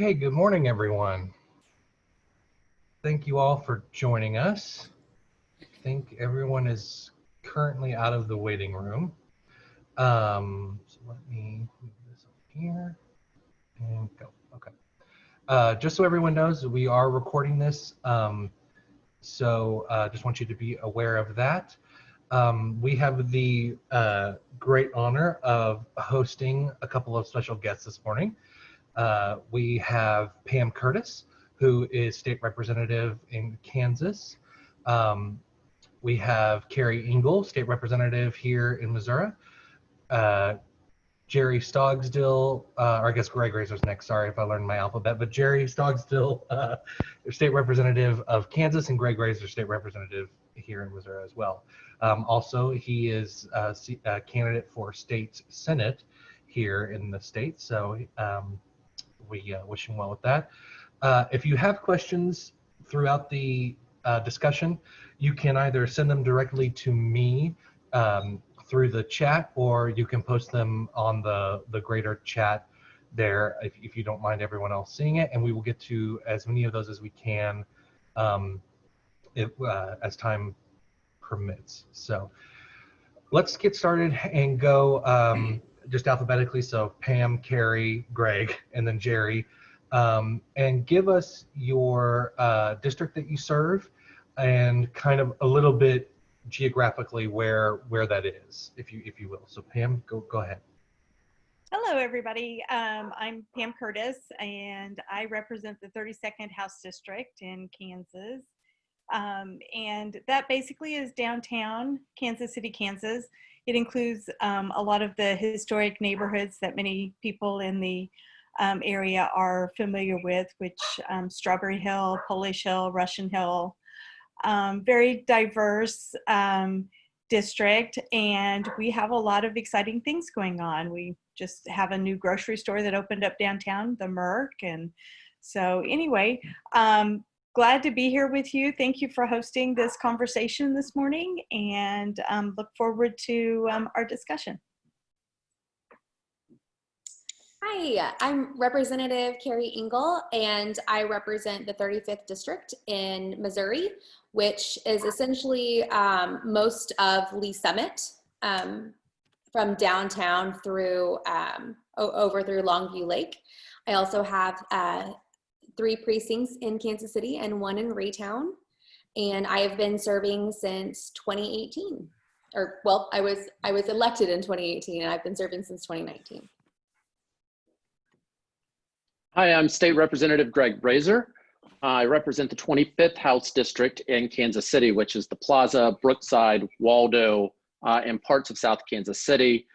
Okay, good morning, everyone. Thank you all for joining us. I think everyone is currently out of the waiting room. So let me move this over here and go. Okay. Just so everyone knows, we are recording this. So just want you to be aware of that. We have the great honor of hosting a couple of special guests this morning. We have Pam Curtis, who is state representative in Kansas. We have Carrie Engel, state representative here in Missouri. Jerry Stogsdill, or I guess Greg Razor's next, sorry if I learned my alphabet, but Jerry Stogsdill, state representative of Kansas, and Greg Razor, state representative here in Missouri as well. Also, he is a candidate for state senate here in the state, so we wish him well with that. If you have questions throughout the discussion, you can either send them directly to me through the chat, or you can post them on the greater chat there if you don't mind everyone else seeing it, and we will get to as many of those as we can as time permits. So let's get started and go just alphabetically. So Pam, Carrie, Greg, and then Jerry. And give us your district that you serve and kind of a little bit geographically where that is, if you will. So Pam, go ahead. Hello, everybody. I'm Pam Curtis, and I represent the 32nd House District in Kansas. And that basically is downtown Kansas City, Kansas. It includes a lot of the historic neighborhoods that many people in the area are familiar with, which Strawberry Hill, Polish Hill, Russian Hill. Very diverse district, and we have a lot of exciting things going on. We just have a new grocery store that opened up downtown, the Merc, and so anyway, glad to be here with you. Thank you for hosting this conversation this morning, and look forward to our discussion. Hi, I'm Representative Carrie Engel, and I represent the 35th District in Missouri, which is essentially most of Lee Summit, from downtown through over through Longview Lake. I also have 3 precincts in Kansas City and 1 in Raytown, and I have been serving since 2018. Or well, I was elected in 2018, and I've been serving since 2019. Hi, I'm State Representative Greg Razor. I represent the 25th House District in Kansas City, which is the Plaza, Brookside, Waldo, and parts of South Kansas City.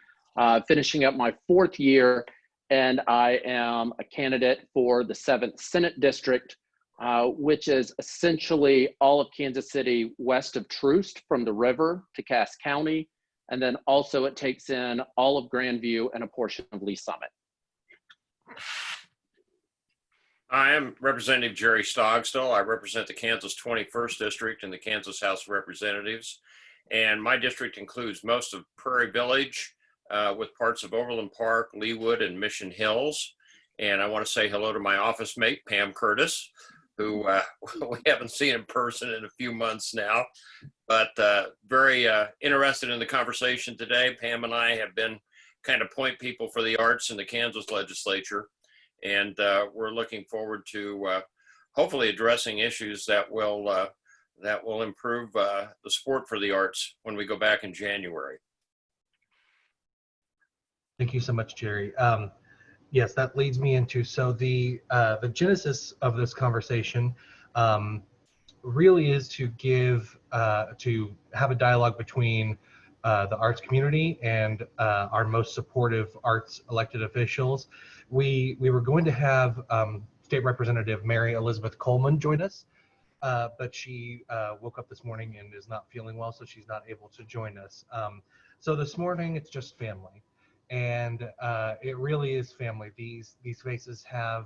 Finishing up my 4th year, and I am a candidate for the 7th Senate District, which is essentially all of Kansas City west of Troost from the river to Cass County, and then also it takes in all of Grandview and a portion of Lee Summit. I am Representative Jerry Stogsdill. I represent the Kansas 21st District in the Kansas House of Representatives. And my district includes most of Prairie Village with parts of Overland Park, Leawood, and Mission Hills. And I want to say hello to my office mate, Pam Curtis, who we haven't seen in person in a few months now. But very interested in the conversation today. Pam and I have been kind of point people for the arts in the Kansas legislature. And we're looking forward to hopefully addressing issues that will improve the support for the arts when we go back in January. Thank you so much, Jerry. Yes, that leads me into, so the genesis of this conversation really is to have a dialogue between the arts community and our most supportive arts elected officials. We were going to have State Representative Mary Elizabeth Coleman join us, but she woke up this morning and is not feeling well, so she's not able to join us. So this morning it's just family, and it really is family. These faces have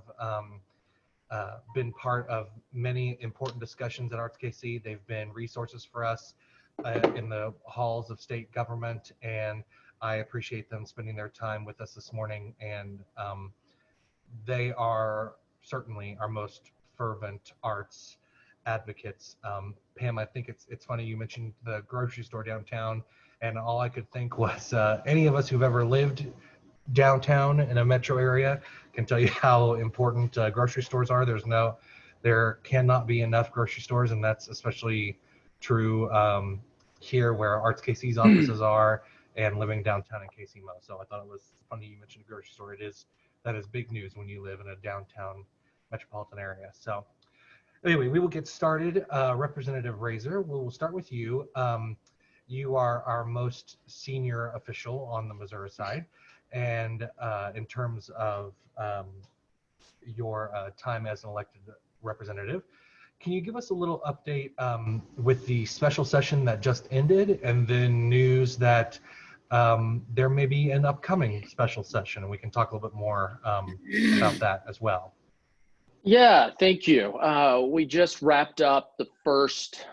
been part of many important discussions at ArtsKC. They've been resources for us in the halls of state government, and I appreciate them spending their time with us this morning. And they are certainly our most fervent arts advocates. Pam, I think it's funny you mentioned the grocery store downtown, and all I could think was any of us who've ever lived downtown in a metro area can tell you how important grocery stores are. There cannot be enough grocery stores, and that's especially true here where Arts KC's offices are, and living downtown in KC Mo. So I thought it was funny you mentioned a grocery store. That is big news when you live in a downtown metropolitan area. So anyway, we will get started. Representative Razor, we'll start with you. You are our most senior official on the Missouri side. And in terms of your time as an elected representative, can you give us a little update with the special session that just ended, and then news that there may be an upcoming special session, and we can talk a little bit more about that as well. Yeah, thank you. We just wrapped up the first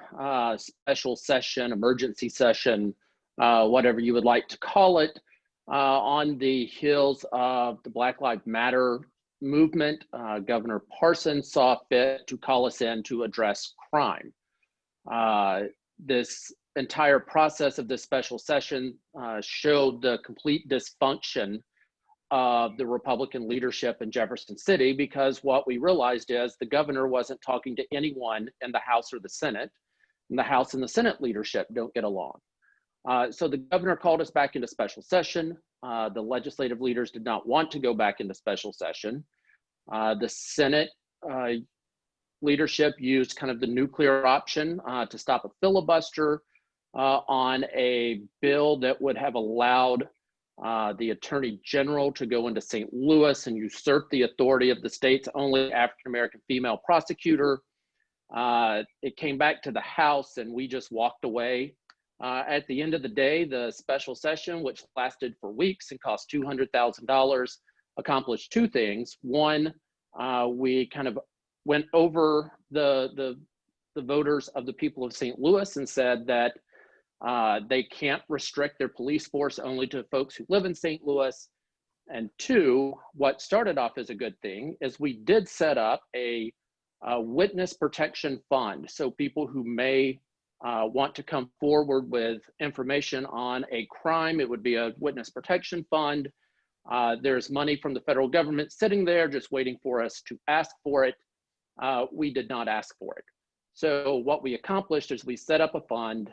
special session, emergency session, whatever you would like to call it, on the heels of the Black Lives Matter movement. Governor Parson saw fit to call us in to address crime. This entire process of this special session showed the complete dysfunction of the Republican leadership in Jefferson City, because what we realized is the governor wasn't talking to anyone in the House or the Senate, and the House and the Senate leadership don't get along. So the governor called us back into special session. The legislative leaders did not want to go back into special session. The Senate leadership used kind of the nuclear option to stop a filibuster on a bill that would have allowed the Attorney General to go into St. Louis and usurp the authority of the state's only African-American female prosecutor. It came back to the House, and we just walked away. At the end of the day, the special session, which lasted for weeks and cost $200,000, accomplished two things. One, we kind of went over the voters of the people of St. Louis and said that they can't restrict their police force only to folks who live in St. Louis. And two, what started off as a good thing is we did set up a witness protection fund. So people who may want to come forward with information on a crime, it would be a witness protection fund. There's money from the federal government sitting there just waiting for us to ask for it. We did not ask for it. So what we accomplished is we set up a fund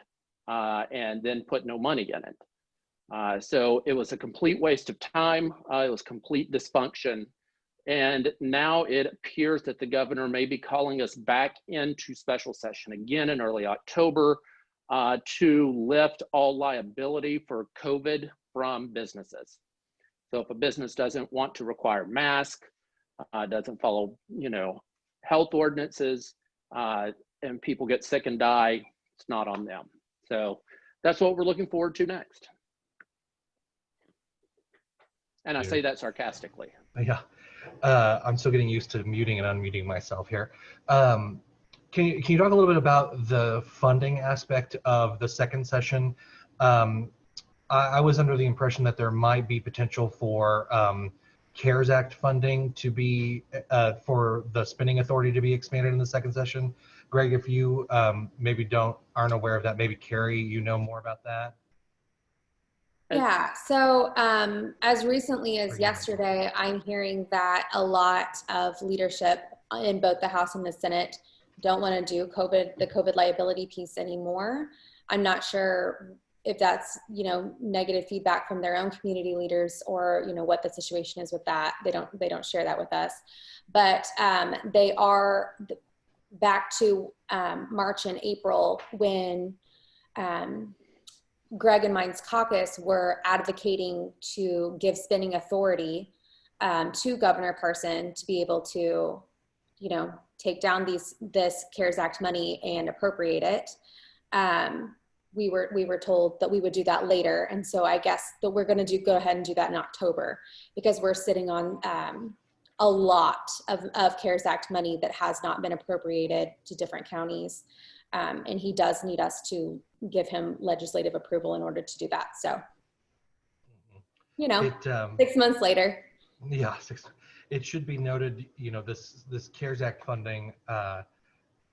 and then put no money in it. So it was a complete waste of time. It was complete dysfunction. And now it appears that the governor may be calling us back into special session again in early October to lift all liability for COVID from businesses. So if a business doesn't want to require masks, doesn't follow, health ordinances, and people get sick and die, it's not on them. So that's what we're looking forward to next. And I say that sarcastically. Yeah, I'm still getting used to muting and unmuting myself here. Can you talk a little bit about the funding aspect of the second session? I was under the impression that there might be potential for CARES Act funding to be, for the spending authority to be expanded in the second session. Greg, if you maybe aren't aware of that, maybe Carrie, you know more about that? Yeah, so as recently as yesterday, I'm hearing that a lot of leadership in both the House and the Senate don't want to do the COVID liability piece anymore. I'm not sure if that's, negative feedback from their own community leaders, or, what the situation is with that. They don't share that with us, but they are back to March and April when Greg and mine's caucus were advocating to give spending authority to Governor Parson to be able to, take down this CARES Act money and appropriate it. We were told that we would do that later, and so I guess that we're going to go ahead and do that in October, because we're sitting on a lot of CARES Act money that has not been appropriated to different counties. And he does need us to give him legislative approval in order to do that. So, 6 months later. Yeah, it should be noted, this CARES Act funding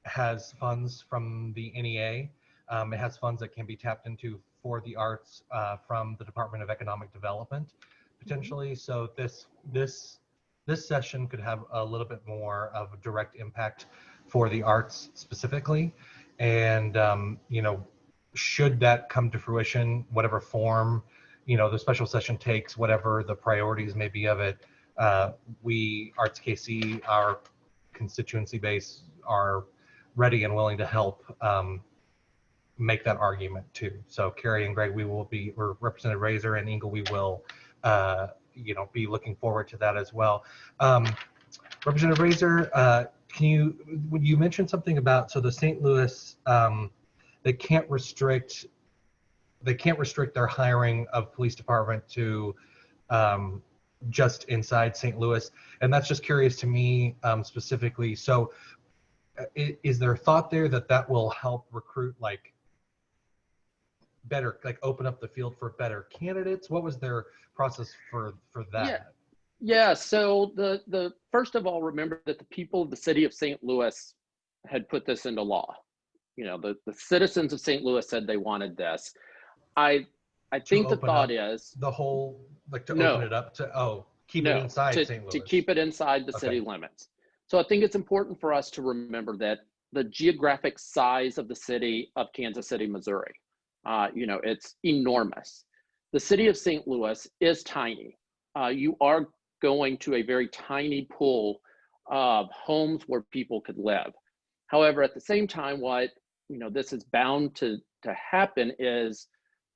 has funds from the NEA. It has funds that can be tapped into for the arts from the Department of Economic Development, potentially. So this session could have a little bit more of a direct impact for the arts specifically. And, should that come to fruition, whatever form, the special session takes, whatever the priorities may be of it, we, Arts KC, our constituency base, are ready and willing to help make that argument too. So Carrie and Greg, or Representative Razor and Engel, we will, be looking forward to that as well. Representative Razor, would you mention something about, so the St. Louis, they can't restrict their hiring of police department to just inside St. Louis, and that's just curious to me specifically. So is there thought there that will help recruit better, open up the field for better candidates? What was their process for that? Yeah. So the first of all, remember that the people of the city of St. Louis had put this into law. The citizens of St. Louis said they wanted this. I think the thought is the whole, open it up to keep it inside St. Louis. To keep it inside the city limits. So I think it's important for us to remember that the geographic size of the city of Kansas City, Missouri, it's enormous. The city of St. Louis is tiny. You are going to a very tiny pool of homes where people could live. However, at the same time, what this is bound to happen is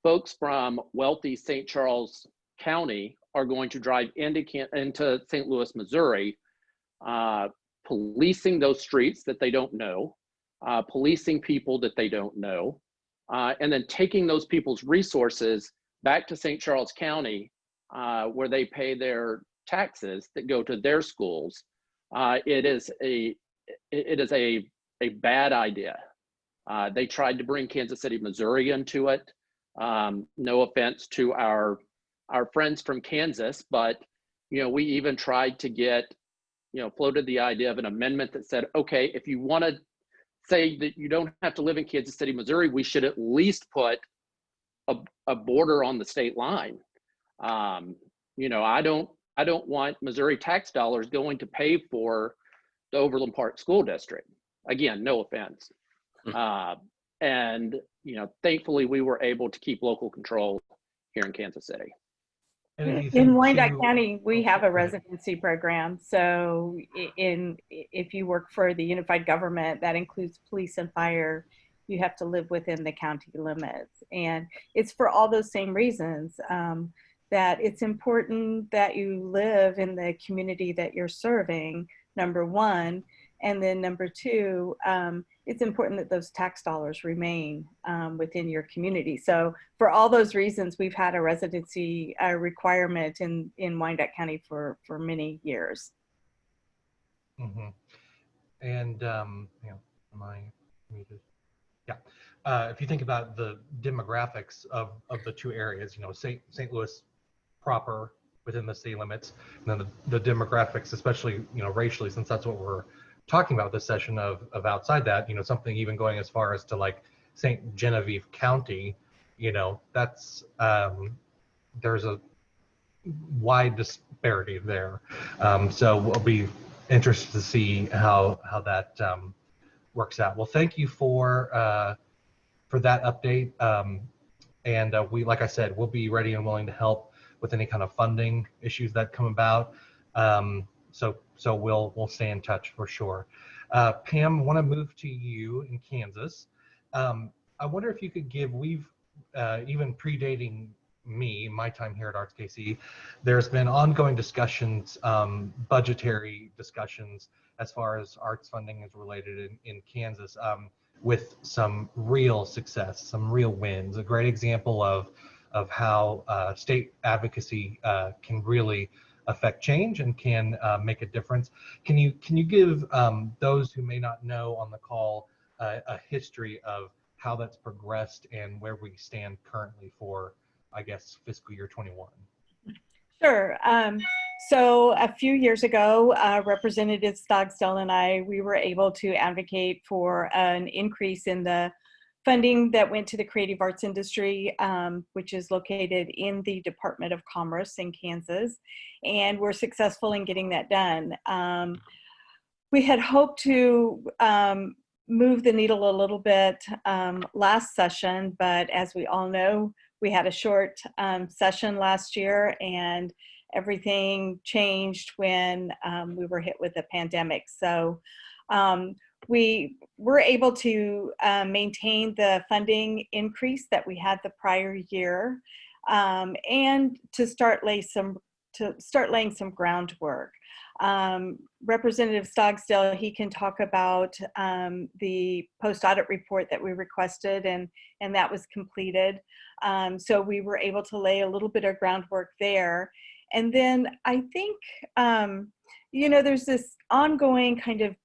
folks from wealthy St. Charles County are going to drive into St. Louis, Missouri, policing those streets that they don't know, policing people that they don't know, and then taking those people's resources back to St. Charles County, where they pay their taxes that go to their schools. It is a bad idea. They tried to bring Kansas City, Missouri into it. No offense to our friends from Kansas, but we even tried to get, floated the idea of an amendment that said, okay, if you want to say that you don't have to live in Kansas City, Missouri, we should at least put a border on the state line. I don't want Missouri tax dollars going to pay for the Overland Park School District. Again, no offense. And thankfully we were able to keep local control here in Kansas City. In Wyandotte County, we have a residency program. So if you work for the unified government, that includes police and fire, you have to live within the county limits. And it's for all those same reasons, that it's important that you live in the community that you're serving, number one. And then number two, it's important that those tax dollars remain within your community. So for all those reasons, we've had a residency requirement in Wyandotte County for many years. Mm-hmm. And, am I muted? Yeah. If you think about the demographics of the two areas, St. Louis proper within the city limits, and then the demographics, especially, racially, since that's what we're talking about this session of outside that, something even going as far as to St. Genevieve County, that's there's a wide disparity there. So we'll be interested to see how that works out. Well, thank you for that update. And we, like I said, we'll be ready and willing to help with any kind of funding issues that come about. So we'll stay in touch for sure. Pam, I want to move to you in Kansas. I wonder if you could give, even predating my time here at Arts KC, there's been ongoing discussions, budgetary discussions as far as arts funding is related in Kansas, with some real success, some real wins. A great example of how state advocacy can really affect change and can make a difference. Can you give those who may not know on the call a history of how that's progressed and where we stand currently for, I guess, fiscal year 21? Sure. So a few years ago, Representative Stogsdill and we were able to advocate for an increase in the funding that went to the creative arts industry, which is located in the Department of Commerce in Kansas. And we're successful in getting that done. We had hoped to move the needle a little bit last session, but as we all know, we had a short session last year and everything changed when we were hit with the pandemic. So we were able to maintain the funding increase that we had the prior year and to start laying some groundwork. Representative Stogsdill, he can talk about the post-audit report that we requested and that was completed. So we were able to lay a little bit of groundwork there. And then I think, you know, there's this ongoing kind of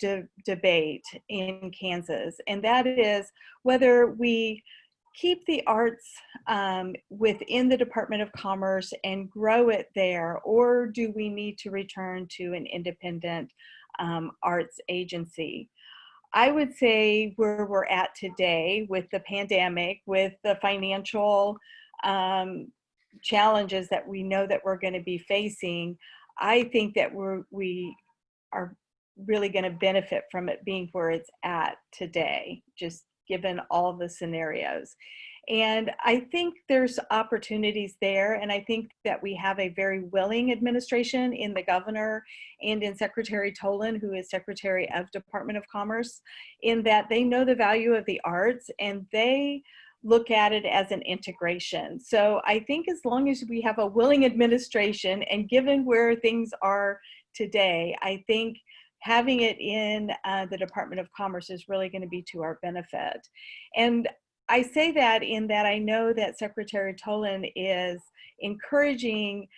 debate in Kansas, and that is whether we keep the arts within the Department of Commerce and grow it there, or do we need to return to an independent arts agency? I would say where we're at today with the pandemic, with the financial challenges that we know that we're going to be facing, I think that we are really going to benefit from it being where it's at today, just given all the scenarios. And I think there's opportunities there. And I think that we have a very willing administration in the governor and in Secretary Tolan, who is Secretary of Department of Commerce, in that they know the value of the arts and they look at it as an integration. So I think as long as we have a willing administration and given where things are today, I think having it in the Department of Commerce is really going to be to our benefit. And I say that in that I know that Secretary Tolan is encouraging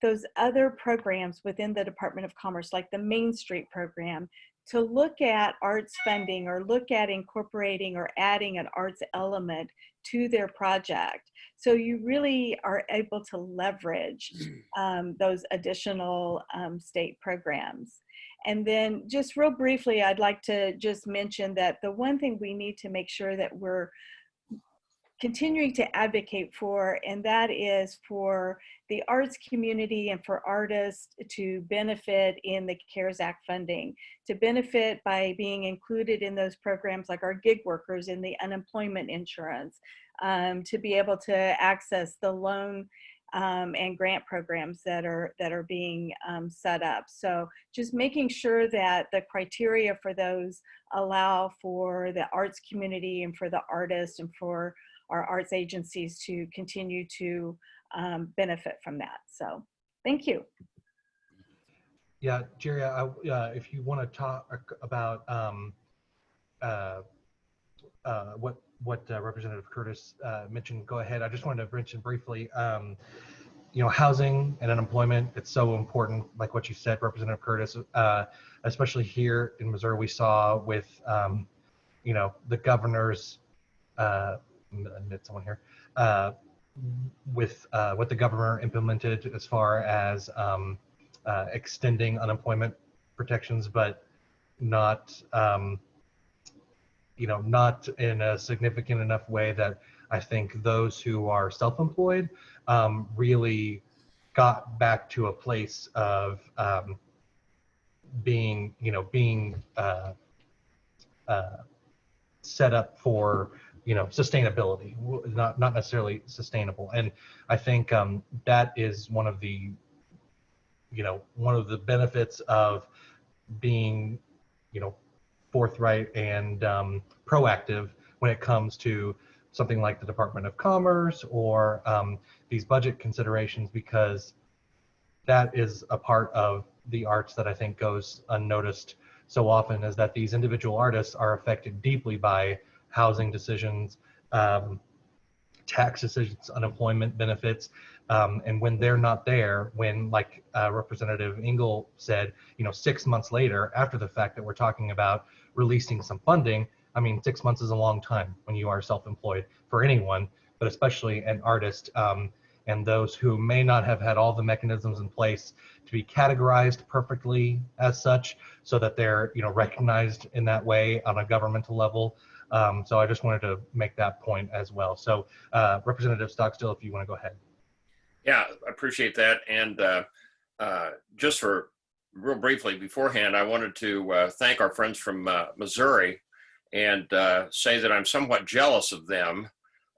those other programs within the Department of Commerce, like the Main Street program, to look at arts funding or look at incorporating or adding an arts element to their project. So you really are able to leverage those additional state programs. And then just real briefly, I'd like to just mention that the one thing we need to make sure that we're continuing to advocate for, and that is for the arts community and for artists to benefit in the CARES Act funding, to benefit by being included in those programs like our gig workers in the unemployment insurance, to be able to access the loan and grant programs that are being set up. So just making sure that the criteria for those allow for the arts community and for the artists and for our arts agencies to continue to benefit from that. So thank you. Yeah, Jerry, if you want to talk about what Representative Curtis mentioned, go ahead. I just wanted to mention briefly, you know, housing and unemployment, it's so important, like what you said, Representative Curtis, especially here in Missouri, we saw with, you know, the governor's, admit someone here, with what the governor implemented as far as extending unemployment protections, but not, you know, not in a significant enough way that I think those who are self-employed really got back to a place of being, you know, being set up for, you know, sustainability, not necessarily sustainable. And I think that is one of the, you know, one of the benefits of being, you know, forthright and proactive when it comes to something like the Department of Commerce or these budget considerations, because that is a part of the arts that I think goes unnoticed so often, is that these individual artists are affected deeply by housing decisions, tax decisions, unemployment benefits, and when they're not there, when, like Representative Engel said, you know, 6 months later, after the fact that we're talking about releasing some funding, I mean, 6 months is a long time when you are self-employed for anyone, but especially an artist. and those who may not have had all the mechanisms in place to be categorized perfectly as such, so that they're recognized in that way on a governmental level. So I just wanted to make that point as well. So Representative Stockstill, if you want to go ahead. Yeah, I appreciate that. And just for real briefly beforehand, I wanted to thank our friends from Missouri and say that I'm somewhat jealous of them.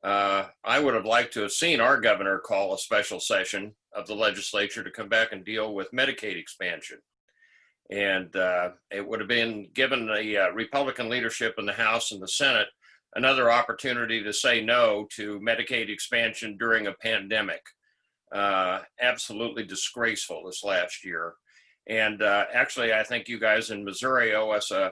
I would have liked to have seen our governor call a special session of the legislature to come back and deal with Medicaid expansion. And it would have been given the Republican leadership in the House and the Senate another opportunity to say no to Medicaid expansion during a pandemic. Absolutely disgraceful this last year. And actually, I think you guys in Missouri owe us a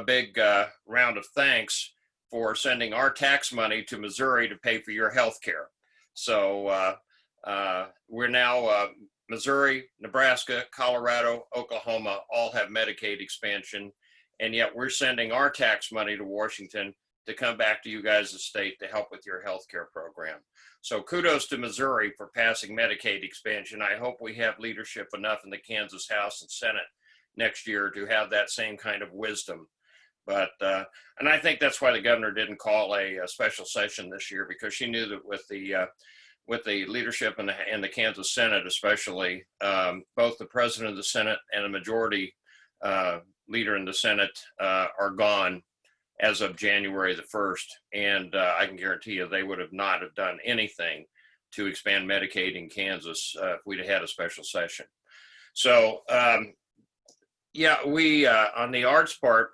big round of thanks for sending our tax money to Missouri to pay for your health care. So we're now Missouri, Nebraska, Colorado, Oklahoma all have Medicaid expansion, and yet we're sending our tax money to Washington to come back to you guys as state to help with your health care program. So kudos to Missouri for passing Medicaid expansion. I hope we have leadership enough in the Kansas House and Senate next year to have that same kind of wisdom. But, and I think that's why the governor didn't call a special session this year, because she knew that with the leadership in the Kansas Senate, especially, both the president of the Senate and the majority leader in the Senate are gone as of January the 1st. And I can guarantee you they would have not have done anything to expand Medicaid in Kansas if we'd have had a special session. So yeah, we, on the arts part,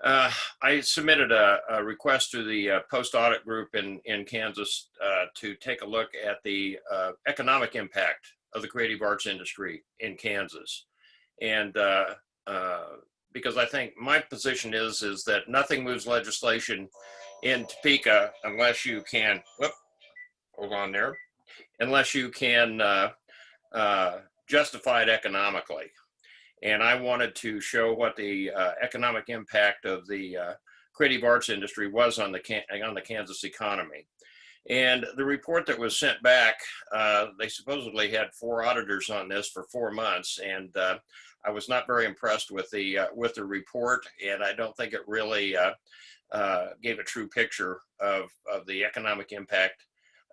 I submitted a request to the post-audit group in Kansas to take a look at the economic impact of the creative arts industry in Kansas. And because I think my position is that nothing moves legislation in Topeka unless you can, hold on there, unless you can justify it economically. And I wanted to show what the economic impact of the creative arts industry was on the Kansas economy. And the report that was sent back, they supposedly had 4 auditors on this for 4 months, and I was not very impressed with the report, and I don't think it really gave a true picture of the economic impact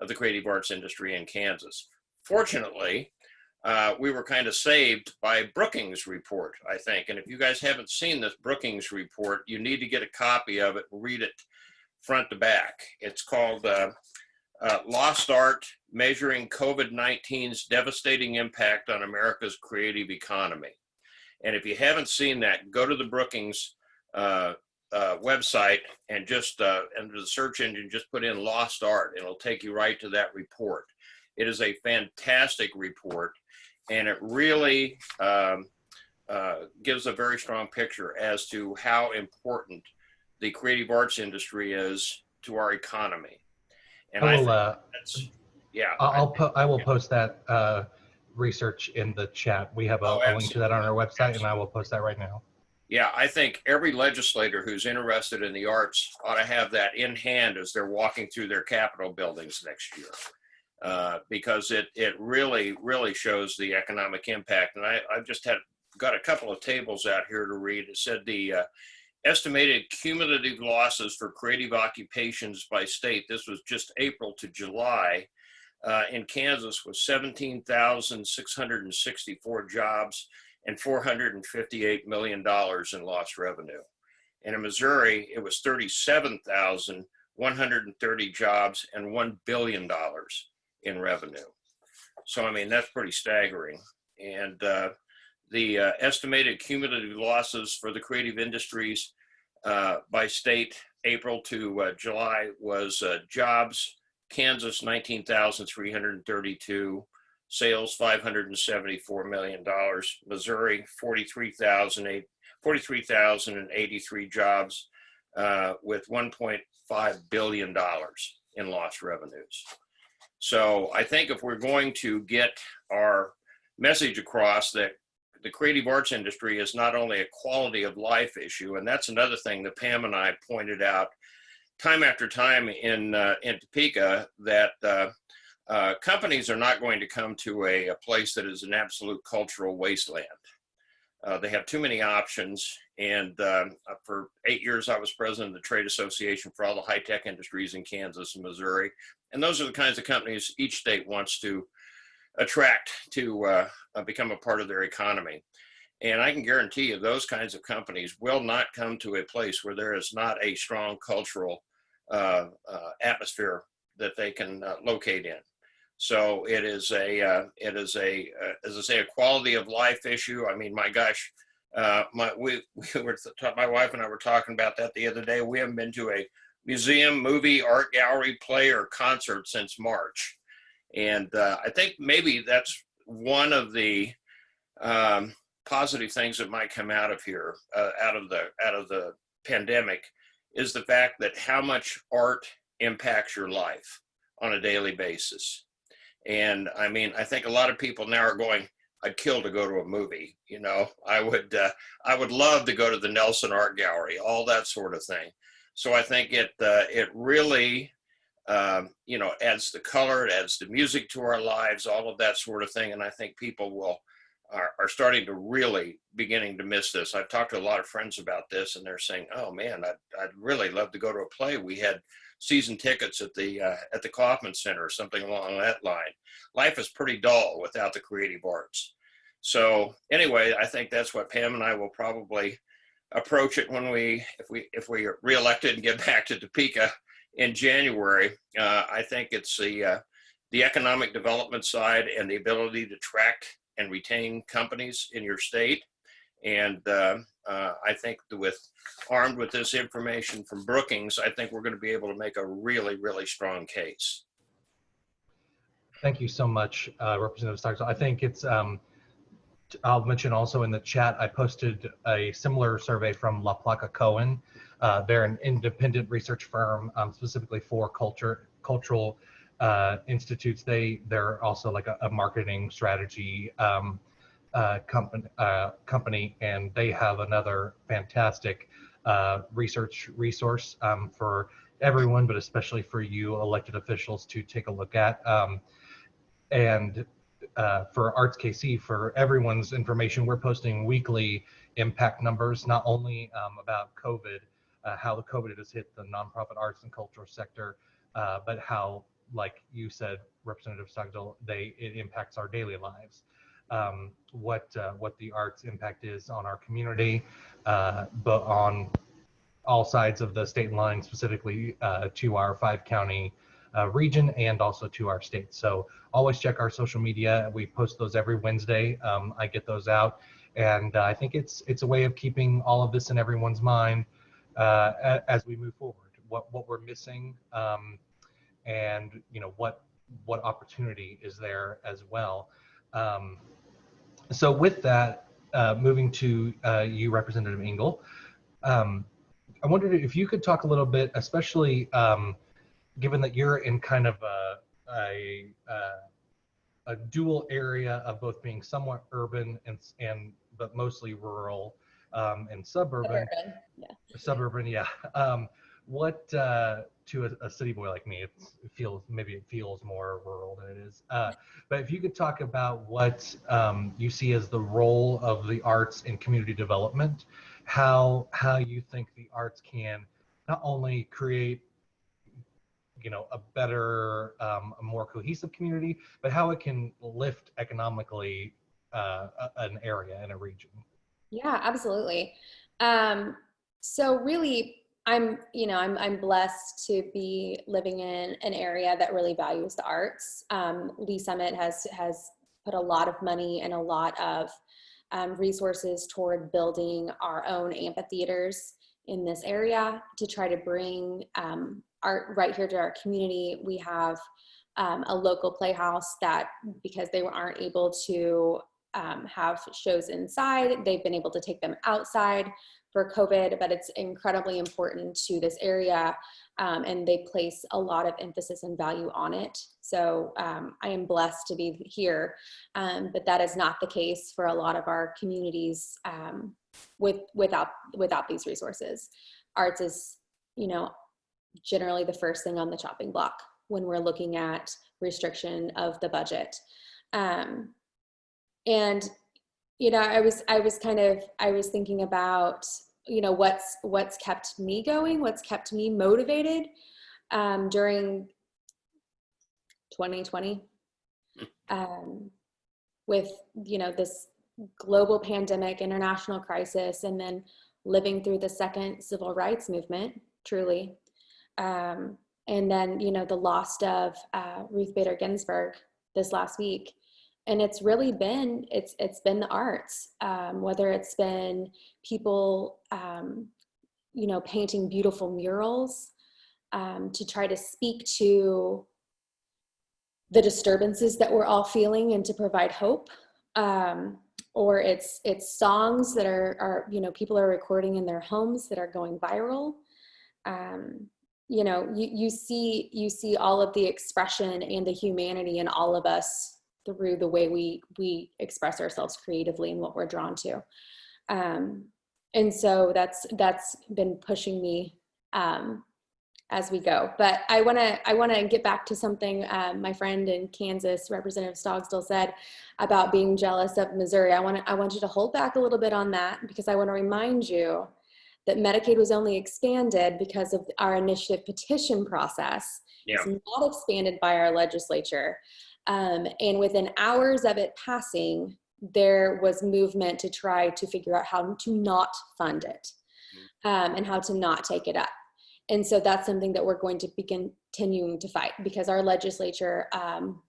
of the creative arts industry in Kansas. Fortunately, we were kind of saved by Brookings report, I think. And if you guys haven't seen this Brookings report, you need to get a copy of it and read it front to back. It's called Lost Art: Measuring COVID-19's Devastating Impact on America's Creative Economy. And if you haven't seen that, go to the Brookings website and just under the search engine, just put in Lost Art. It'll take you right to that report. It is a fantastic report, and it really gives a very strong picture as to how important the creative arts industry is to our economy. And I will post that research in the chat. We have a link to that on our website, and I will post that right now. Yeah, I think every legislator who's interested in the arts ought to have that in hand as they're walking through their Capitol buildings next year, because it really, really shows the economic impact. And I've just got a couple of tables out here to read. It said the estimated cumulative losses for creative occupations by state, this was just April to July, in Kansas was 17,664 jobs and $458 million in lost revenue. And in Missouri, it was 37,130 jobs and $1 billion in revenue. So, I mean, that's pretty staggering. And the estimated cumulative losses for the creative industries by state, April to July, was jobs, Kansas, 19,332, sales, $574 million, Missouri, 43,083 jobs with $1.5 billion in lost revenues. So I think if we're going to get our message across that the creative arts industry is not only a quality of life issue, and that's another thing that Pam and I pointed out time after time in Topeka, that companies are not going to come to a place that is an absolute cultural wasteland. They have too many options. And for 8 years, I was president of the trade association for all the high-tech industries in Kansas and Missouri. And those are the kinds of companies each state wants to attract to become a part of their economy. And I can guarantee you those kinds of companies will not come to a place where there is not a strong cultural atmosphere that they can locate in. So it is a, as I say, a quality of life issue. I mean, my gosh, my wife and I were talking about that the other day. We haven't been to a museum, movie, art gallery, play, or concert since March. And I think maybe that's one of the positive things that might come out of here, out of the pandemic, is the fact that how much art impacts your life on a daily basis. And I mean, I think a lot of people now are going, I'd kill to go to a movie. You know, I would love to go to the Nelson Art Gallery, all that sort of thing. So I think it really, you know, adds the color, it adds the music to our lives, all of that sort of thing. And I think people are starting to really beginning to miss this. I've talked to a lot of friends about this, and they're saying, "Oh man, I'd really love to go to a play. We had season tickets at the Kaufman Center," or something along that line. Life is pretty dull without the creative arts. So anyway, I think that's what Pam and I will probably approach it when if we are reelected and get back to Topeka in January. I think it's the economic development side and the ability to attract and retain companies in your state. And I think armed with this information from Brookings, I think we're going to be able to make a really, really strong case. Thank you so much, Representative Stockdale. I think it's, I'll mention also in the chat, I posted a similar survey from La Placa Cohen. They're an independent research firm specifically for cultural institutes. They're also like a marketing strategy company, and they have another fantastic research resource for everyone, but especially for you elected officials to take a look at. And for Arts KC, for everyone's information, we're posting weekly impact numbers, not only about COVID, how the COVID has hit the nonprofit arts and cultural sector, but how, like you said, Representative Stockdale, it impacts our daily lives. What the arts impact is on our community, but on all sides of the state line, specifically to our 5-county region and also to our state. So always check our social media. We post those every Wednesday. I get those out, and I think it's a way of keeping all of this in everyone's mind as we move forward. What we're missing, and you know what opportunity is there as well. So with that, moving to you, Representative Engel, I wondered if you could talk a little bit, especially given that you're in kind of a dual area of both being somewhat urban and but mostly rural and suburban. Suburban, yeah. What to a city boy like me, it feels more rural than it is. But if you could talk about what you see as the role of the arts in community development, how you think the arts can not only create, you know, a better, a more cohesive community, but how it can lift economically an area and a region. Yeah, absolutely. So really, I'm blessed to be living in an area that really values the arts. Lee Summit has put a lot of money and a lot of resources toward building our own amphitheaters in this area to try to bring art right here to our community. We have a local playhouse that, because they aren't able to have shows inside, they've been able to take them outside for COVID, but it's incredibly important to this area, and they place a lot of emphasis and value on it. So I am blessed to be here, but that is not the case for a lot of our communities without these resources. Arts is, you know, generally the first thing on the chopping block when we're looking at restriction of the budget. And I was thinking about, what's kept me going, what's kept me motivated during 2020 with, this global pandemic, international crisis, and then living through the second civil rights movement, truly. And then, the loss of Ruth Bader Ginsburg this last week. And it's really been, it's been the arts, whether it's been people, painting beautiful murals to try to speak to the disturbances that we're all feeling and to provide hope. Or it's songs that are people are recording in their homes that are going viral. You see all of the expression and the humanity in all of us through the way we express ourselves creatively and what we're drawn to. And so that's been pushing me as we go. But I wanna get back to something my friend in Kansas, Representative Stogstill, said about being jealous of Missouri. I want you to hold back a little bit on that, because I want to remind you that Medicaid was only expanded because of our initiative petition process. Yeah. It's not expanded by our legislature. And within hours of it passing, there was movement to try to figure out how to not fund it and how to not take it up. And so that's something that we're going to be continuing to fight, because our legislature,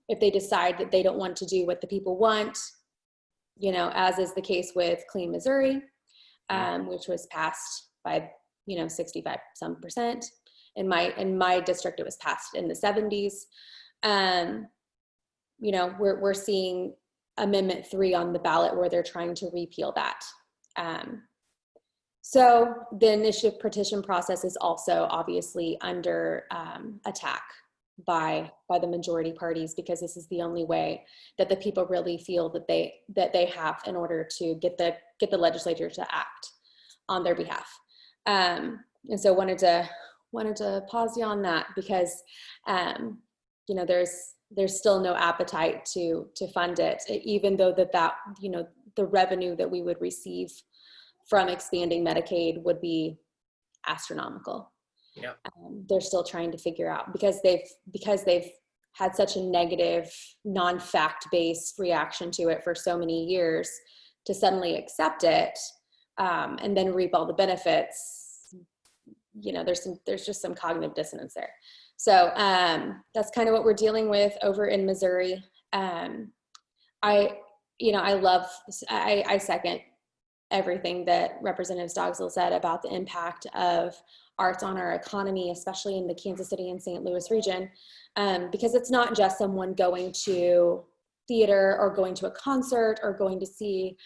if they decide that they don't want to do what the people want, as is the case with Clean Missouri, which was passed by 65% in my district, it was passed in the 70s. We're seeing Amendment 3 on the ballot where they're trying to repeal that. So the initiative petition process is also obviously under attack by the majority parties, because this is the only way that the people really feel that they have in order to get the legislature to act on their behalf. And so wanted to pause you on that, because there's still no appetite to fund it, even though that the revenue that we would receive from expanding Medicaid would be astronomical. Yeah. They're still trying to figure out, because they've had such a negative, non-fact-based reaction to it for so many years, to suddenly accept it and then reap all the benefits. There's just some cognitive dissonance there. So that's kind of what we're dealing with over in Missouri. I second everything that Representative Stogstill said about the impact of arts on our economy, especially in the Kansas City and St. Louis region, because it's not just someone going to theater or going to a concert or going to see,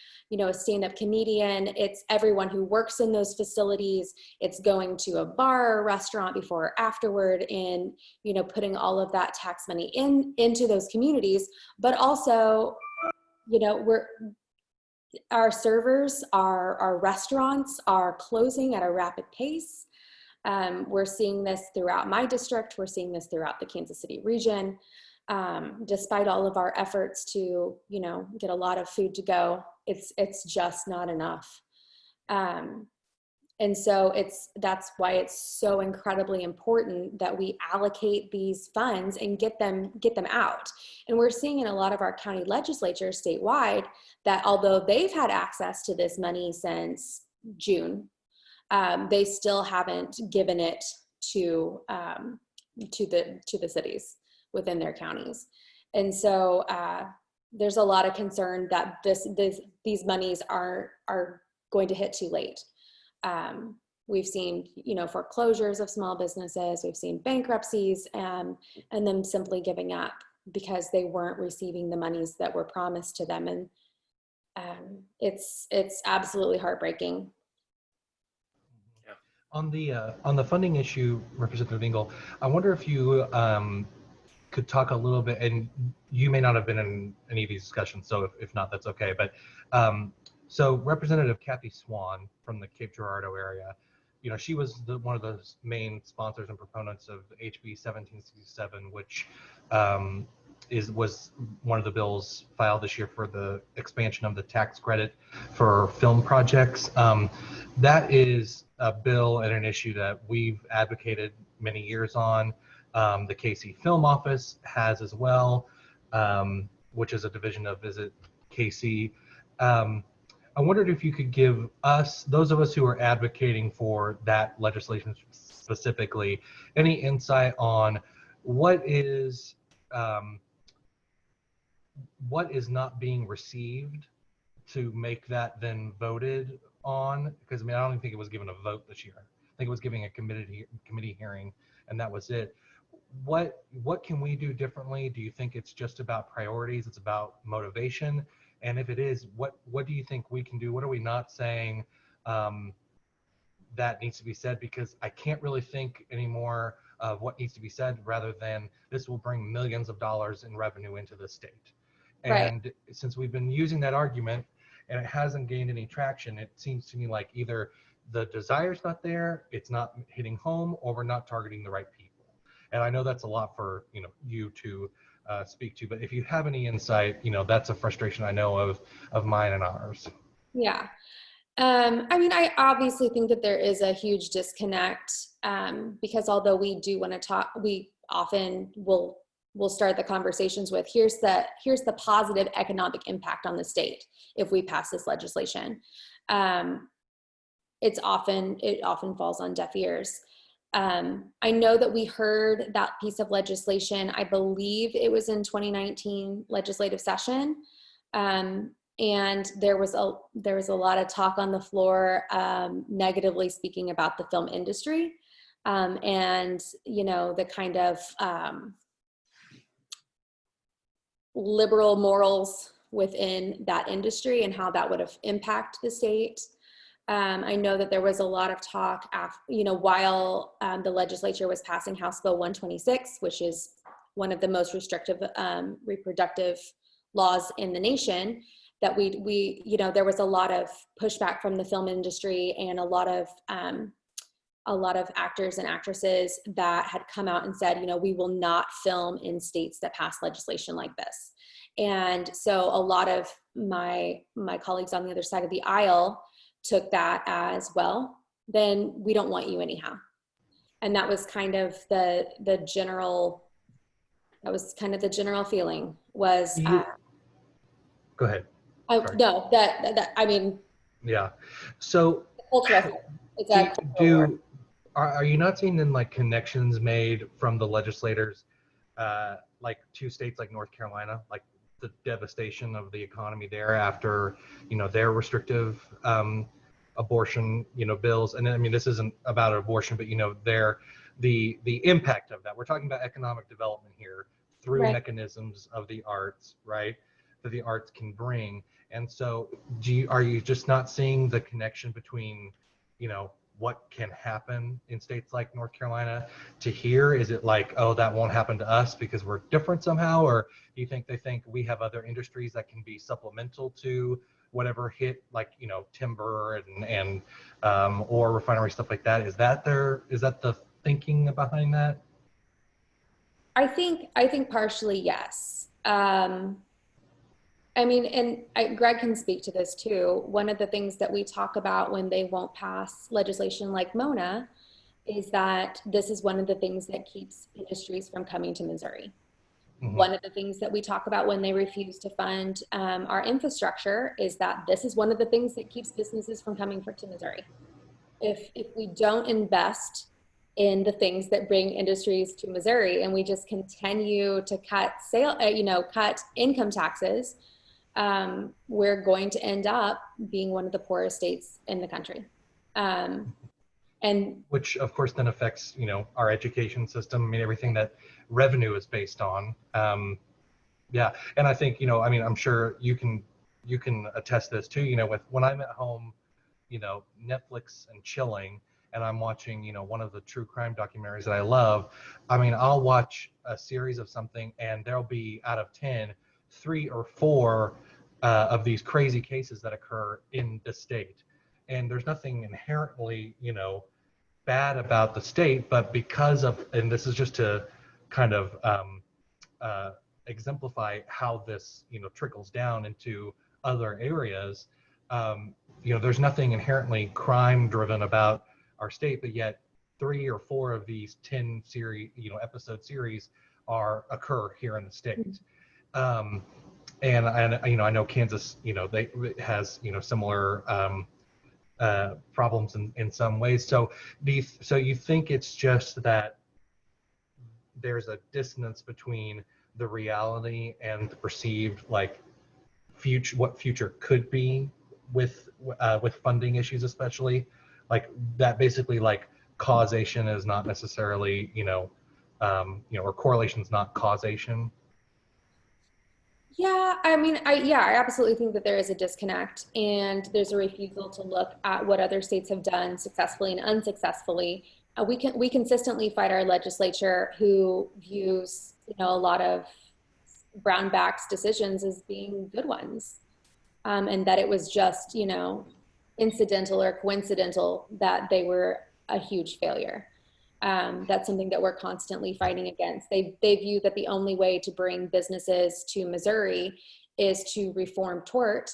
a stand-up comedian. It's everyone who works in those facilities. It's going to a bar or restaurant before or afterward, and, putting all of that tax money into those communities. But also, our servers, our restaurants are closing at a rapid pace. We're seeing this throughout my district. We're seeing this throughout the Kansas City region. Despite all of our efforts to, get a lot of food to go, it's just not enough. And so that's why it's so incredibly important that we allocate these funds and get them out. And we're seeing in a lot of our county legislatures statewide that although they've had access to this money since June, they still haven't given it to the cities within their counties. And so there's a lot of concern that these monies are going to hit too late. We've seen, foreclosures of small businesses, we've seen bankruptcies, and them simply giving up because they weren't receiving the monies that were promised to them. And it's absolutely heartbreaking. On the funding issue, Representative Engel, I wonder if you could talk a little bit, and you may not have been in any of these discussions, so if not, that's okay. But so Representative Kathy Swan from the Cape Girardeau area, she was one of the main sponsors and proponents of HB 1767, which was one of the bills filed this year for the expansion of the tax credit for film projects. That is a bill and an issue that we've advocated many years on. The KC Film Office has as well, which is a division of Visit KC. I wondered if you could give us, those of us who are advocating for that legislation specifically, any insight on what is not being received to make that then voted on? Because I mean, I don't even think it was given a vote this year. I think it was giving a committee hearing, and that was it. What can we do differently? Do you think it's just about priorities? It's about motivation? And if it is, what do you think we can do? What are we not saying that needs to be said? Because I can't really think anymore of what needs to be said, rather than this will bring millions of dollars in revenue into the state. And Right. since we've been using that argument and it hasn't gained any traction, it seems to me like either the desire's not there, it's not hitting home, or we're not targeting the right people. And I know that's a lot for you to speak to, but if you have any insight, that's a frustration I know of mine and ours. Yeah. I mean, I obviously think that there is a huge disconnect, because although we do want to talk, we often will start the conversations with here's the positive economic impact on the state if we pass this legislation. It often falls on deaf ears. I know that we heard that piece of legislation, I believe it was in 2019 legislative session. And there was a lot of talk on the floor, negatively speaking about the film industry, and the kind of liberal morals within that industry and how that would have impacted the state. I know that there was a lot of talk while the legislature was passing House Bill 126, which is one of the most restrictive reproductive laws in the nation, that there was a lot of pushback from the film industry and a lot of actors and actresses that had come out and said, we will not film in states that pass legislation like this. And so a lot of my colleagues on the other side of the aisle took that as, well, then we don't want you anyhow. And that was kind of the general feeling was, Go ahead. no, that I mean, Yeah. So cultural. It's a cultural war. Are you not seeing then like connections made from the legislators, like to states like North Carolina, like the devastation of the economy there after, their restrictive abortion, bills? And I mean, this isn't about abortion, but the impact of that. We're talking about economic development here through Right. mechanisms of the arts, right? That the arts can bring. And so are you just not seeing the connection between, what can happen in states like North Carolina to here? Is it like, oh, that won't happen to us because we're different somehow? Or do you think they think we have other industries that can be supplemental to whatever hit, like, timber and or refinery, stuff like that? Is that the thinking behind that? I think partially, yes. I mean, and Greg can speak to this too. One of the things that we talk about when they won't pass legislation like Mona is that this is one of the things that keeps industries from coming to Missouri. Mhm. One of the things that we talk about when they refuse to fund our infrastructure is that this is one of the things that keeps businesses from coming to Missouri. If we don't invest in the things that bring industries to Missouri, and we just continue to cut cut income taxes, we're going to end up being one of the poorest states in the country. And which of course then affects, our education system. I mean, everything that revenue is based on. Yeah. And I think, I mean, I'm sure you can attest this too, with when I'm at home, Netflix and chilling, and I'm watching, one of the true crime documentaries that I love. I mean, I'll watch a series of something and there'll be out of 10, 3 or 4 of these crazy cases that occur in the state. And there's nothing inherently, bad about the state, but because of, and this is just to kind of exemplify how this, trickles down into other areas. There's nothing inherently crime driven about our state, but yet 3 or 4 of these 10 series, episode series occur here in the state. And I know Kansas, they has, similar problems in some ways. So so you think it's just that there's a dissonance between the reality and the perceived, like, what future could be with funding issues, especially like that, basically, like, causation is not necessarily, or correlation is not causation. Yeah, I mean, I absolutely think that there is a disconnect, and there's a refusal to look at what other states have done successfully and unsuccessfully. We consistently fight our legislature, who views, a lot of Brownback's decisions as being good ones, and that it was just, incidental or coincidental that they were a huge failure. That's something that we're constantly fighting against. They view that the only way to bring businesses to Missouri is to reform tort,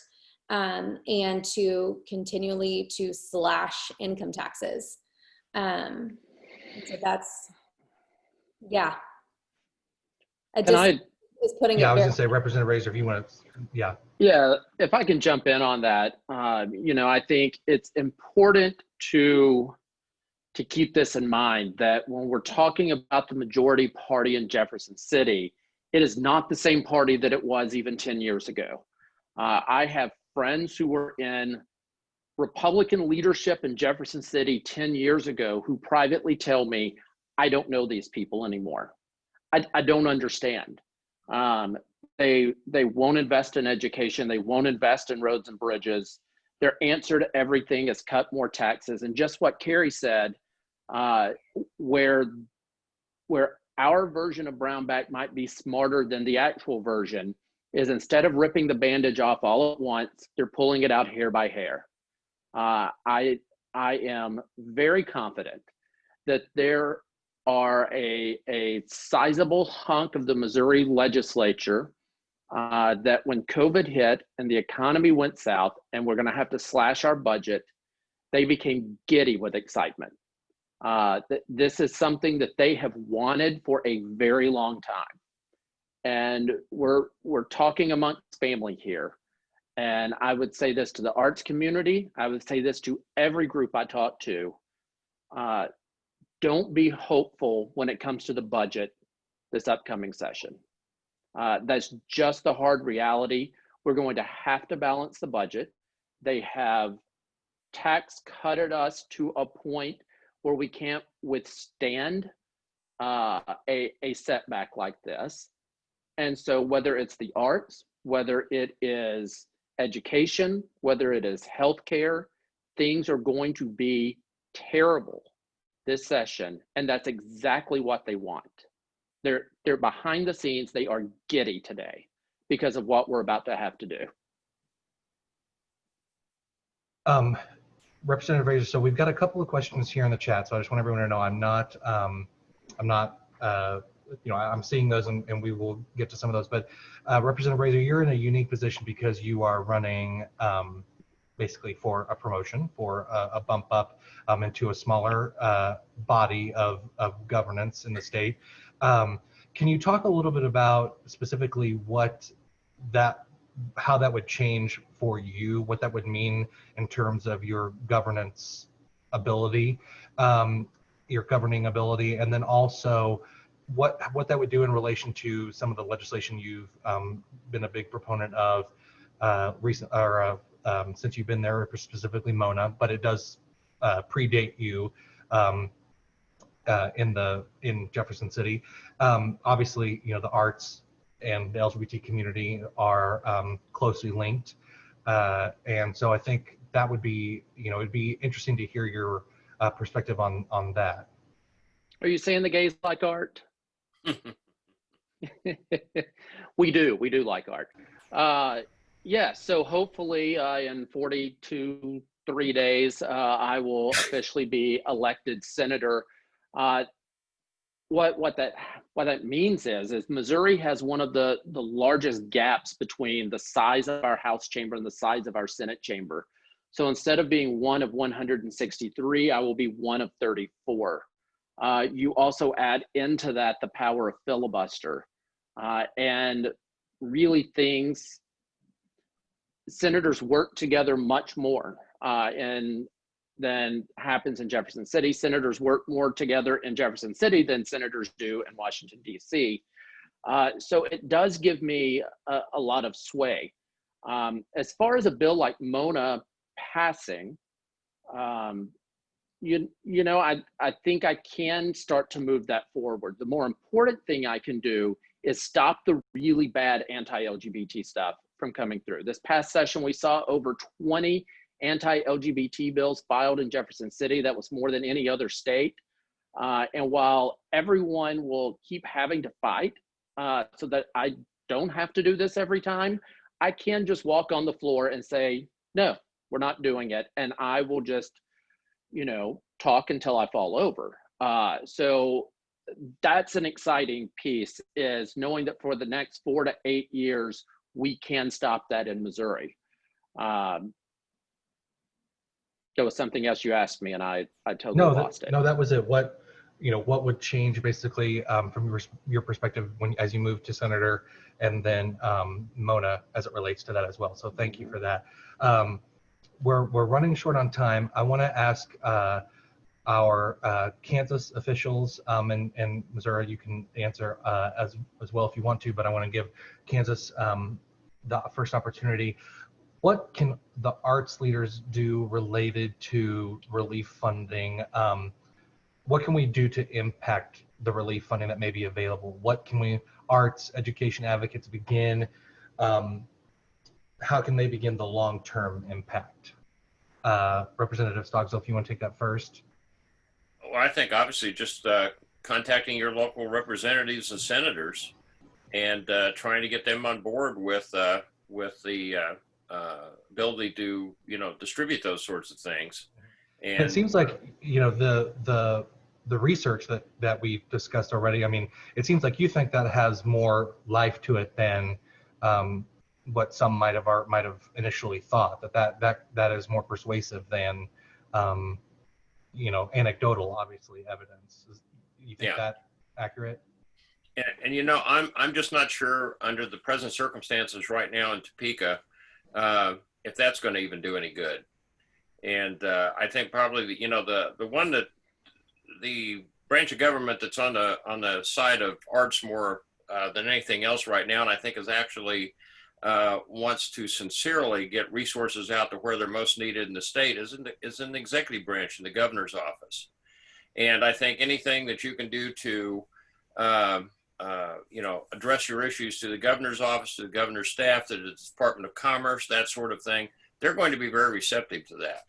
and to continually to slash income taxes. So that's, yeah. Is putting Yeah, it I was very, gonna say, Representative Razor, if you want to, yeah. Yeah, if I can jump in on that, I think it's important to keep this in mind, that when we're talking about the majority party in Jefferson City, it is not the same party that it was even 10 years ago. I have friends who were in Republican leadership in Jefferson City 10 years ago who privately tell me, I don't know these people anymore. I don't understand. They won't invest in education. They won't invest in roads and bridges. Their answer to everything is cut more taxes. And just what Carrie said, where our version of Brownback might be smarter than the actual version, is instead of ripping the bandage off all at once, they're pulling it out hair by hair. I am very confident that there are a sizable hunk of the Missouri legislature that when COVID hit and the economy went south and we're going to have to slash our budget, they became giddy with excitement. This is something that they have wanted for a very long time. And we're talking amongst family here. And I would say this to the arts community. I would say this to every group I talk to. Don't be hopeful when it comes to the budget this upcoming session. That's just the hard reality. We're going to have to balance the budget. They have tax cutted us to a point where we can't withstand a setback like this. And so whether it's the arts, whether it is education, whether it is healthcare, things are going to be terrible this session, and that's exactly what they want. They're behind the scenes. They are giddy today because of what we're about to have to do. Representative Razor, so we've got a couple of questions here in the chat, so I just want everyone to know I'm not I'm seeing those, and we will get to some of those. But Representative Razor, you're in a unique position because you are running basically for a promotion, for a bump up into a smaller body of governance in the state. Can you talk a little bit about specifically how that would change for you, what that would mean in terms of your governance ability, your governing ability, and then also what that would do in relation to some of the legislation you've been a big proponent of since you've been there, specifically Mona, but it does predate you in Jefferson City. Obviously, the arts and the LGBT community are closely linked, and so I think that would be, it'd be interesting to hear your perspective on that. Are you saying the gays like art? We do like art. Yeah, so hopefully in 3 days, I will officially be elected senator. what that means is Missouri has one of the largest gaps between the size of our House chamber and the size of our Senate chamber. So instead of being one of 163, I will be one of 34. You also add into that the power of filibuster, and really senators work together much more than happens in Jefferson City. Senators work more together in Jefferson City than senators do in Washington, D.C. So it does give me a lot of sway. As far as a bill like Mona passing, I think I can start to move that forward. The more important thing I can do is stop the really bad anti-LGBT stuff from coming through. This past session, we saw over 20 anti-LGBT bills filed in Jefferson City. That was more than any other state. And while everyone will keep having to fight so that I don't have to do this every time, I can just walk on the floor and say, no, we're not doing it. And I will just, talk until I fall over. So that's an exciting piece, is knowing that for the next 4 to 8 years, we can stop that in Missouri. There was something else you asked me, and I totally lost it. No, that was it. What would change basically from your perspective as you move to senator, and then Mona as it relates to that as well. So thank you for that. We're running short on time. I want to ask our Kansas officials, and Missouri, you can answer as well if you want to, but I want to give Kansas the first opportunity. What can the arts leaders do related to relief funding? What can we do to impact the relief funding that may be available? What can arts education advocates begin? How can they begin the long-term impact? Representative Stogsdill, if you want to take that first. Well, I think obviously just contacting your local representatives and senators and trying to get them on board with the ability to distribute those sorts of things. And it seems like the research that we've discussed already, I mean, it seems like you think that has more life to it than what some might have initially thought, that is more persuasive than anecdotal, obviously, evidence. You think that accurate? And I'm just not sure under the present circumstances right now in Topeka if that's going to even do any good. And I think probably the one that the branch of government that's on the side of arts more than anything else right now, and I think is actually wants to sincerely get resources out to where they're most needed in the state is in the executive branch in the governor's office. And I think anything that you can do to address your issues to the governor's office, to the governor's staff, to the Department of Commerce, that sort of thing, they're going to be very receptive to that.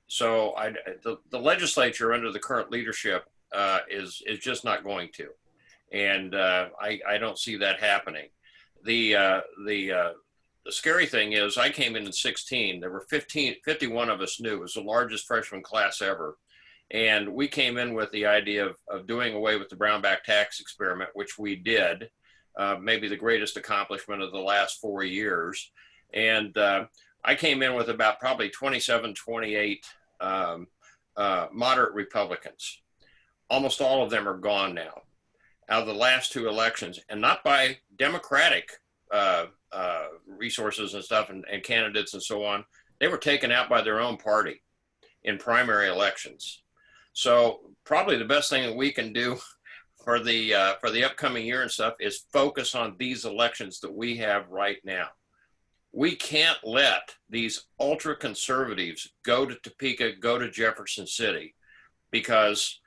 So the legislature under the current leadership is just not going to, and I don't see that happening. The scary thing is I came in 16. There were 51 of us new. It was the largest freshman class ever. And we came in with the idea of doing away with the Brownback tax experiment, which we did, maybe the greatest accomplishment of the last 4 years. And I came in with about probably 27, 28 moderate Republicans. Almost all of them are gone now out of the last 2 elections, and not by Democratic resources and stuff and candidates and so on. They were taken out by their own party in primary elections. So probably the best thing that we can do for the upcoming year and stuff is focus on these elections that we have right now. We can't let these ultra conservatives go to Topeka, go to Jefferson City, because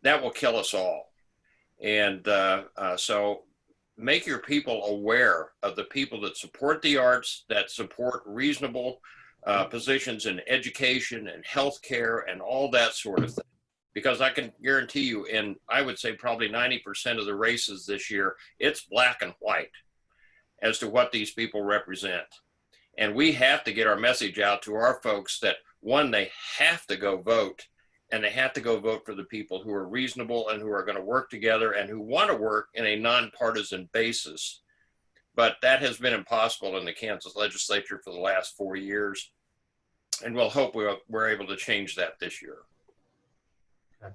that will kill us all. And so make your people aware of the people that support the arts, that support reasonable positions in education and healthcare and all that sort of thing. Because I can guarantee you, in I would say probably 90% of the races this year, it's black and white as to what these people represent. And we have to get our message out to our folks that, one, they have to go vote, and they have to go vote for the people who are reasonable and who are going to work together and who want to work in a nonpartisan basis. But that has been impossible in the Kansas legislature for the last 4 years. And we'll hope we're able to change that this year. Okay.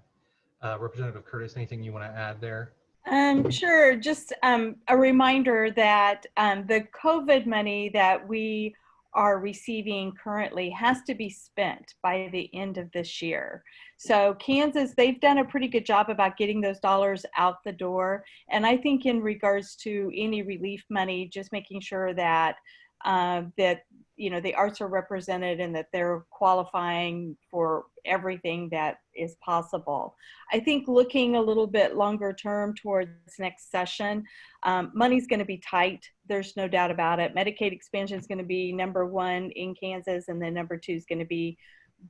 Representative Curtis, anything you want to add there? Sure. Just a reminder that the COVID money that we are receiving currently has to be spent by the end of this year. So Kansas, they've done a pretty good job about getting those dollars out the door. And I think in regards to any relief money, just making sure that that the arts are represented and that they're qualifying for everything that is possible. I think looking a little bit longer term towards next session, money's going to be tight. There's no doubt about it. Medicaid expansion is going to be number one in Kansas, and then number two is going to be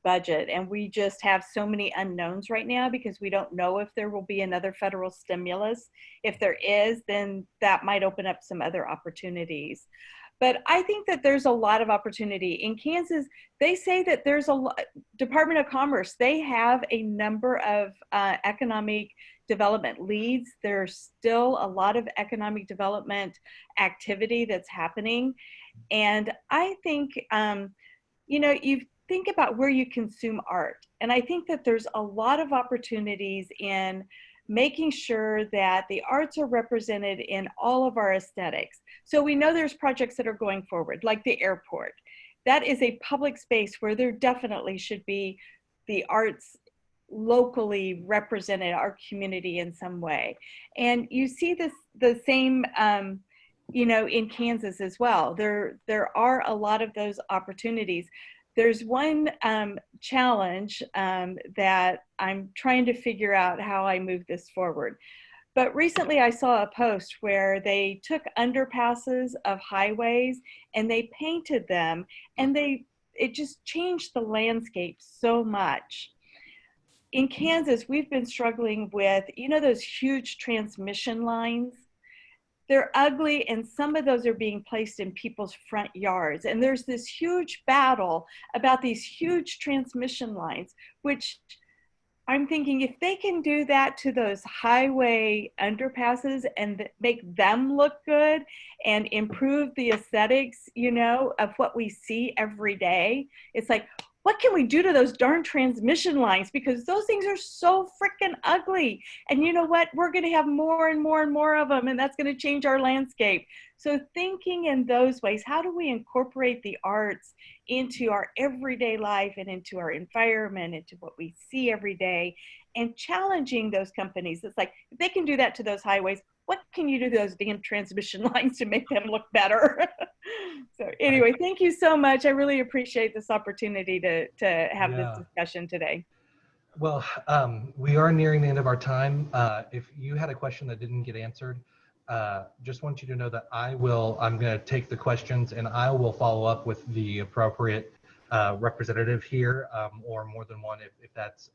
budget. And we just have so many unknowns right now because we don't know if there will be another federal stimulus. If there is, then that might open up some other opportunities. But I think that there's a lot of opportunity. In Kansas, they say that there's Department of Commerce, they have a number of economic development leads. There's still a lot of economic development activity that's happening. And I think, you think about where you consume art. And I think that there's a lot of opportunities in making sure that the arts are represented in all of our aesthetics. So we know there's projects that are going forward, like the airport. That is a public space where there definitely should be the arts locally represented, our community in some way. And you see this, the same, in Kansas as well. There are a lot of those opportunities. There's one challenge that I'm trying to figure out how I move this forward. But recently I saw a post where they took underpasses of highways and they painted them, and it just changed the landscape so much. In Kansas, we've been struggling with, those huge transmission lines. They're ugly, and some of those are being placed in people's front yards. And there's this huge battle about these huge transmission lines, which I'm thinking if they can do that to those highway underpasses and make them look good and improve the aesthetics, of what we see every day, it's like, what can we do to those darn transmission lines? Because those things are so freaking ugly. And you know what? We're going to have more and more and more of them, and that's going to change our landscape. So thinking in those ways, how do we incorporate the arts into our everyday life and into our environment, into what we see every day, and challenging those companies? It's like, if they can do that to those highways, what can you do to those damn transmission lines to make them look better? So anyway, thank you so much. I really appreciate this opportunity to have this discussion today. Well, we are nearing the end of our time. If you had a question that didn't get answered, just want you to know that I'm going to take the questions and I will follow up with the appropriate representative here, or more than one if that's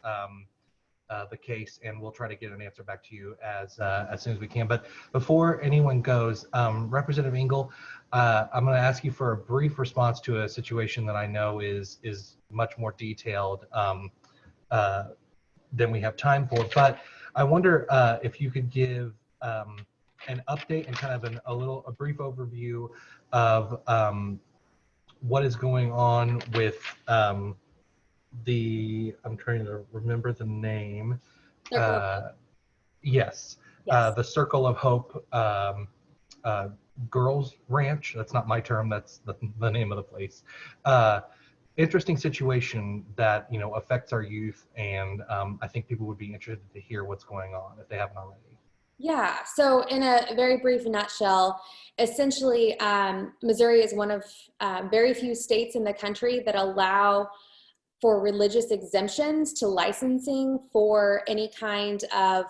the case, and we'll try to get an answer back to you as soon as we can. But before anyone goes, Representative Engel, I'm going to ask you for a brief response to a situation that I know is much more detailed than we have time for. But I wonder if you could give an update and kind of a brief overview of what is going on with I'm trying to remember the name. Yes. The Circle of Hope Girls Ranch. That's not my term. That's the name of the place. Interesting situation that affects our youth, and I think people would be interested to hear what's going on if they haven't already. Yeah, so in a very brief nutshell, essentially Missouri is one of very few states in the country that allow for religious exemptions to licensing for any kind of,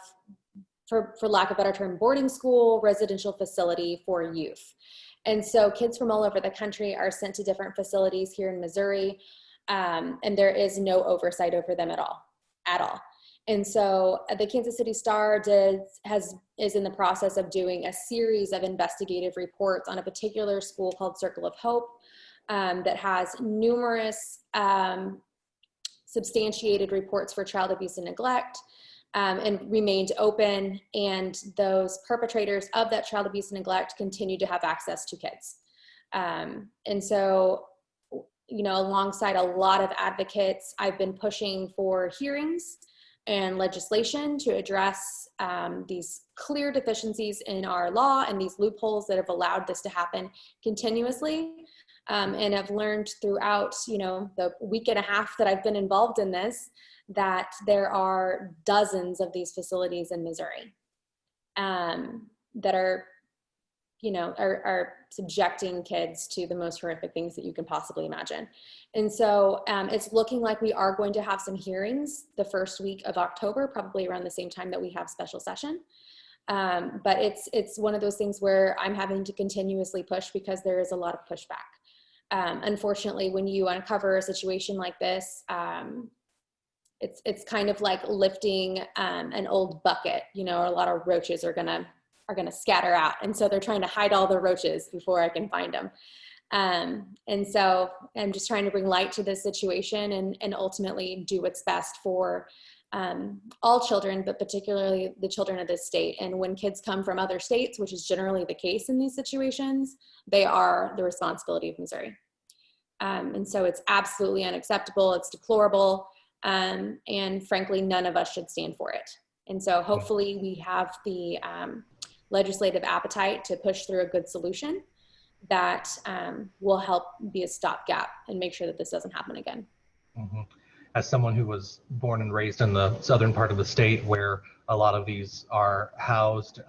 for lack of a better term, boarding school, residential facility for youth. And so kids from all over the country are sent to different facilities here in Missouri, and there is no oversight over them at all. And so the Kansas City Star is in the process of doing a series of investigative reports on a particular school called Circle of Hope that has numerous substantiated reports for child abuse and neglect, and remained open, and those perpetrators of that child abuse and neglect continue to have access to kids. And so, alongside a lot of advocates, I've been pushing for hearings and legislation to address these clear deficiencies in our law and these loopholes that have allowed this to happen continuously. And I've learned throughout, the week and a half that I've been involved in this, that there are dozens of these facilities in Missouri that are subjecting kids to the most horrific things that you can possibly imagine. And so it's looking like we are going to have some hearings the first week of October, probably around the same time that we have special session. But it's one of those things where I'm having to continuously push because there is a lot of pushback. Unfortunately, when you uncover a situation like this, it's kind of like lifting an old bucket, a lot of roaches are gonna scatter out. And so they're trying to hide all the roaches before I can find them. And so I'm just trying to bring light to this situation and ultimately do what's best for all children, but particularly the children of this state. And when kids come from other states, which is generally the case in these situations, they are the responsibility of Missouri. And so it's absolutely unacceptable. It's deplorable. And frankly, none of us should stand for it. And so hopefully we have the legislative appetite to push through a good solution that will help be a stopgap and make sure that this doesn't happen again. Mm-hmm. As someone who was born and raised in the southern part of the state where a lot of these are housed,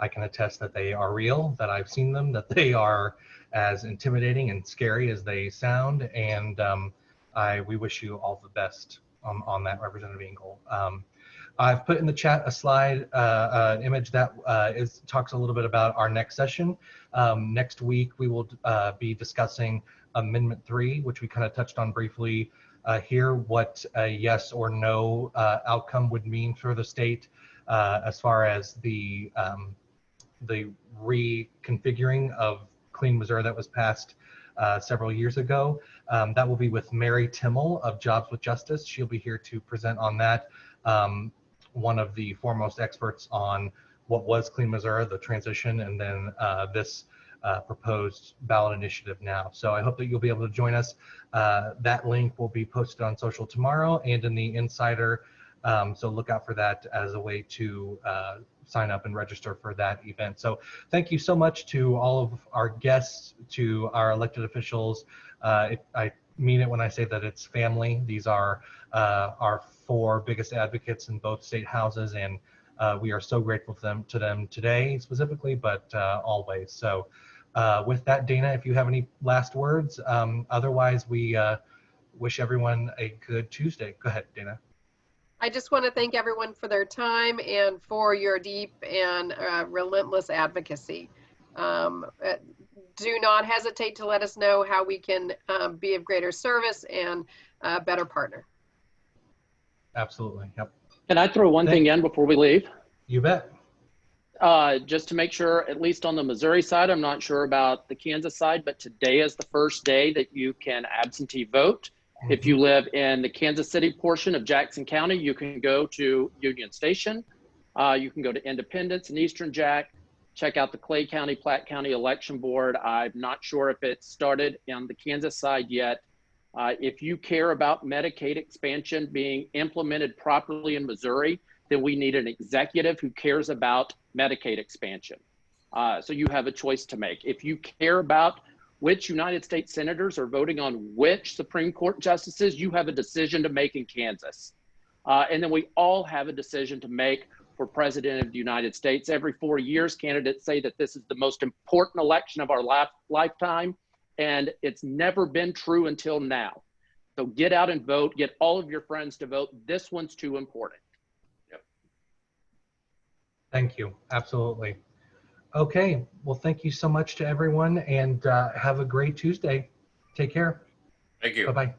I can attest that they are real, that I've seen them, that they are as intimidating and scary as they sound. And we wish you all the best on that, Representative Engel. I've put in the chat a slide, an image that talks a little bit about our next session. Next week, we will be discussing Amendment 3, which we kind of touched on briefly here, what a yes or no outcome would mean for the state as far as the reconfiguring of Clean Missouri that was passed several years ago. That will be with Mary Timmel of Jobs with Justice. She'll be here to present on that. One of the foremost experts on what was Clean Missouri, the transition, and then this proposed ballot initiative now. So I hope that you'll be able to join us. That link will be posted on social tomorrow and in the Insider. So look out for that as a way to sign up and register for that event. So thank you so much to all of our guests, to our elected officials. I mean it when I say that it's family. These are our 4 biggest advocates in both state houses, and we are so grateful to them today specifically, but always. So with that, Dana, if you have any last words, otherwise we wish everyone a good Tuesday. Go ahead, Dana. I just want to thank everyone for their time and for your deep and relentless advocacy. Do not hesitate to let us know how we can be of greater service and a better partner. Absolutely. Yep. Can I throw one thing in before we leave? You bet. Just to make sure, at least on the Missouri side, I'm not sure about the Kansas side, but today is the first day that you can absentee vote. If you live in the Kansas City portion of Jackson County, you can go to Union Station. You can go to Independence and Eastern Jack. Check out the Clay County, Platte County Election Board. I'm not sure if it started on the Kansas side yet. If you care about Medicaid expansion being implemented properly in Missouri, then we need an executive who cares about Medicaid expansion. So you have a choice to make. If you care about which United States senators are voting on which Supreme Court justices, you have a decision to make in Kansas. And then we all have a decision to make for President of the United States. Every 4 years, candidates say that this is the most important election of our lifetime, and it's never been true until now. So get out and vote, get all of your friends to vote. This one's too important. Yep. Thank you. Absolutely. Okay. Well, thank you so much to everyone, and have a great Tuesday. Take care. Thank you. Bye-bye.